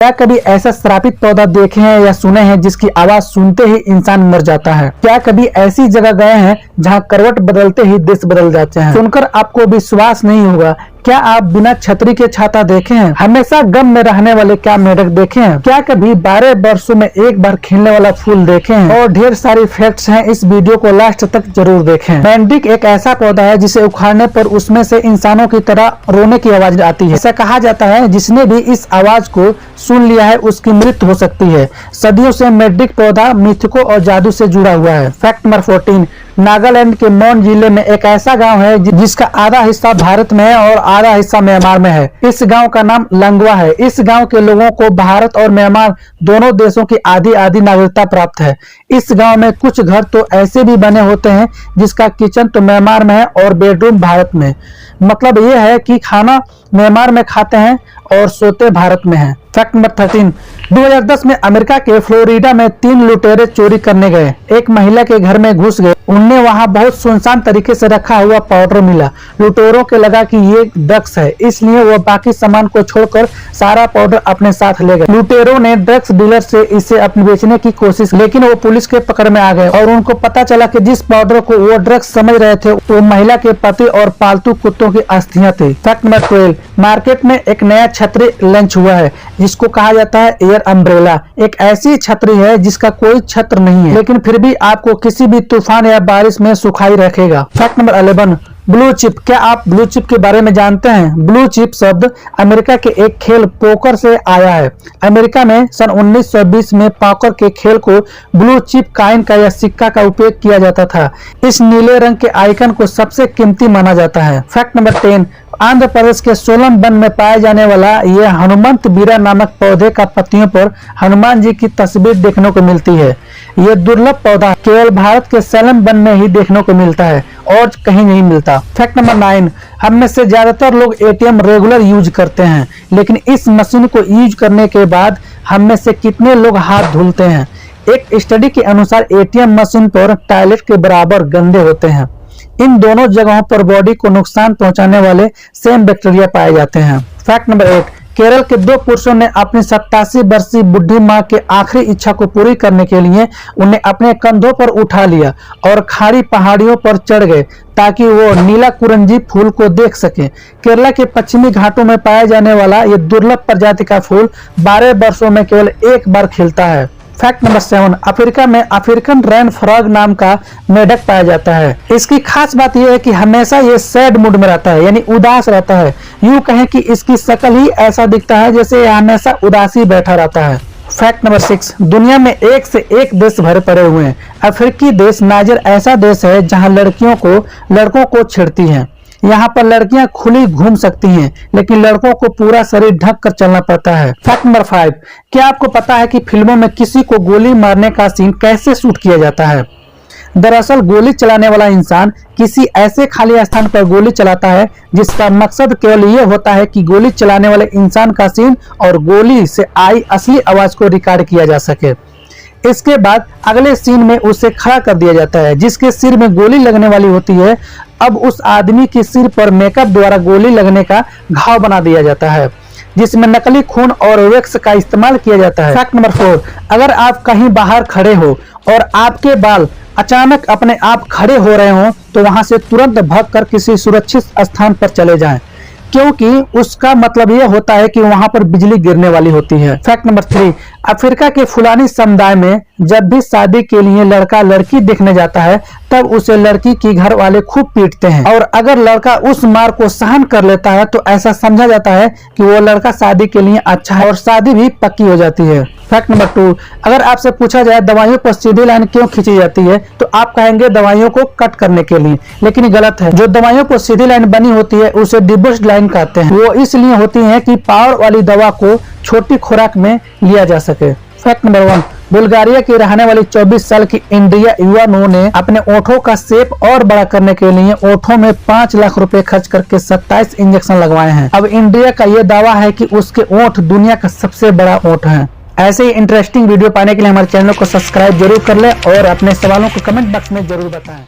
क्या कभी ऐसा श्रापित पौधा देखे हैं या सुने हैं जिसकी आवाज सुनते ही इंसान मर जाता है? क्या कभी ऐसी जगह गए हैं जहां करवट बदलते ही देश बदल जाते हैं? सुनकर आपको विश्वास नहीं होगा। क्या आप बिना छतरी के छाता देखे हैं? हमेशा गम में रहने वाले क्या मेढक देखे हैं? क्या कभी 12 वर्षों में एक बार खिलने वाला फूल देखे हैं? और ढेर सारी फैक्ट्स हैं, इस वीडियो को लास्ट तक जरूर देखें। मेंढक एक ऐसा पौधा है जिसे उखाड़ने पर उसमें से इंसानों की तरह रोने की आवाज आती है। ऐसा कहा जाता है जिसने भी इस आवाज को सुन लिया है उसकी मृत्यु हो सकती है। सदियों से मेंढक पौधा मिथकों और जादू से जुड़ा हुआ है। फैक्ट नंबर 14, नागालैंड के मौन जिले में एक ऐसा गांव है जिसका आधा हिस्सा भारत में है और आधा हिस्सा म्यांमार में है। इस गांव का नाम लंगवा है। इस गांव के लोगों को भारत और म्यांमार दोनों देशों की आधी आधी नागरिकता प्राप्त है। इस गांव में कुछ घर तो ऐसे भी बने होते हैं जिसका किचन तो म्यांमार में है और बेडरूम भारत में। मतलब यह है कि खाना म्यांमार में खाते हैं और सोते भारत में हैं। फैक्ट नंबर 13, 2010 में अमेरिका के फ्लोरिडा में 3 लुटेरे चोरी करने गए। एक महिला के घर में घुस गए। उन्हें वहां बहुत सुनसान तरीके से रखा हुआ पाउडर मिला। लुटेरों को लगा कि ये ड्रग्स है, इसलिए वो बाकी सामान को छोड़कर सारा पाउडर अपने साथ ले गए। लुटेरों ने ड्रग्स डीलर से इसे अपने बेचने की कोशिश, लेकिन वो पुलिस के पकड़ में आ गए और उनको पता चला कि जिस पाउडर को वो ड्रग्स समझ रहे थे वो महिला के पति और पालतू कुत्तों की अस्थियां थी। फैक्ट नंबर 12, मार्केट में एक नया छतरी लॉन्च हुआ है जिसको कहा जाता है एयर अम्ब्रेला। एक ऐसी छतरी है जिसका कोई छत्र नहीं है, लेकिन फिर भी आपको किसी भी तूफान या बारिश में सुखाई रखेगा। Fact number 11, blue chip. क्या आप ब्लू चिप के बारे में जानते हैं? ब्लू चिप शब्द अमेरिका के एक खेल पोकर से आया है। अमेरिका में सन 1920 में पोकर के खेल को ब्लू चिप कॉइन का या सिक्का का उपयोग किया जाता था। इस नीले रंग के आइकन को सबसे कीमती माना जाता है। फैक्ट नंबर 10, आंध्र प्रदेश के सोलम वन में पाए जाने वाला यह हनुमंत बीरा नामक पौधे का पत्तियों पर हनुमान जी की तस्वीर देखने को मिलती है। यह दुर्लभ पौधा केवल भारत के सेलम वन में ही देखने को मिलता है और कहीं नहीं मिलता। फैक्ट नंबर 9, हम में से ज्यादातर लोग एटीएम रेगुलर यूज करते हैं, लेकिन इस मशीन को यूज करने के बाद हम में से कितने लोग हाथ धुलते हैं? एक स्टडी के अनुसार एटीएम मशीन पर टॉयलेट के बराबर गंदे होते हैं। इन दोनों जगहों पर बॉडी को नुकसान पहुंचाने वाले सेम बैक्टीरिया पाए जाते हैं। फैक्ट नंबर 8, केरल के 2 पुरुषों ने अपनी 87 वर्षीय बुढ़ी मां के आखिरी इच्छा को पूरी करने के लिए उन्हें अपने कंधों पर उठा लिया और खाड़ी पहाड़ियों पर चढ़ गए ताकि वो नीला कुरंजी फूल को देख सके। केरला के पश्चिमी घाटों में पाया जाने वाला ये दुर्लभ प्रजाति का फूल 12 वर्षों में केवल एक बार खिलता है। फैक्ट नंबर 7, अफ्रीका में अफ्रीकन रेन फ्रॉग नाम का मेढक पाया जाता है। इसकी खास बात यह है कि हमेशा ये सैड मूड में रहता है, यानी उदास रहता है। यूं कहें कि इसकी शक्ल ही ऐसा दिखता है जैसे यह हमेशा उदासी बैठा रहता है। फैक्ट नंबर 6, दुनिया में एक से एक देश भरे पड़े हुए हैं। अफ्रीकी देश नाइजर ऐसा देश है जहां लड़कों को छेड़ती हैं। यहाँ पर लड़कियां खुली घूम सकती हैं, लेकिन लड़कों को पूरा शरीर ढक कर चलना पड़ता है। फैक्ट नंबर 5, क्या आपको पता है कि फिल्मों में किसी को गोली मारने का सीन कैसे शूट किया जाता है? दरअसल गोली चलाने वाला इंसान किसी ऐसे खाली स्थान पर गोली चलाता है जिसका मकसद केवल ये होता है कि गोली चलाने वाले इंसान का सीन और गोली से आई असली आवाज को रिकॉर्ड किया जा सके। इसके बाद अगले सीन में उसे खड़ा कर दिया जाता है जिसके सिर में गोली लगने वाली होती है। अब उस आदमी के सिर पर मेकअप द्वारा गोली लगने का घाव बना दिया जाता है जिसमें नकली खून और वैक्स का इस्तेमाल किया जाता है। फैक्ट नंबर 4, अगर आप कहीं बाहर खड़े हो और आपके बाल अचानक अपने आप खड़े हो रहे हो तो वहां से तुरंत भागकर किसी सुरक्षित स्थान पर चले जाएं, क्योंकि उसका मतलब यह होता है कि वहां पर बिजली गिरने वाली होती है। फैक्ट नंबर 3, अफ्रीका के फुलानी समुदाय में जब भी शादी के लिए लड़का लड़की देखने जाता है तब उसे लड़की की घर वाले खूब पीटते हैं, और अगर लड़का उस मार को सहन कर लेता है तो ऐसा समझा जाता है कि वो लड़का शादी के लिए अच्छा है और शादी भी पक्की हो जाती है। फैक्ट नंबर 2, अगर आपसे पूछा जाए दवाइयों पर सीधी लाइन क्यों खींची जाती है तो आप कहेंगे दवाइयों को कट करने के लिए, लेकिन गलत है। जो दवाइयों पर सीधी लाइन बनी होती है उसे डिबोस्ड लाइन कहते हैं। वो इसलिए होती है कि पावर वाली दवा को छोटी खुराक में लिया जा सके। फैक्ट नंबर 1, बुल्गारिया की रहने वाली 24 साल की इंडिया युवा ने अपने ओठों का शेप और बड़ा करने के लिए ओठों में 5 लाख रुपए खर्च करके 27 इंजेक्शन लगवाए हैं। अब इंडिया का यह दावा है कि उसके ओठ दुनिया का सबसे बड़ा ओठ है। ऐसे ही इंटरेस्टिंग वीडियो पाने के लिए हमारे चैनल को सब्सक्राइब जरूर कर ले और अपने सवालों को कमेंट बॉक्स में जरूर बताएं।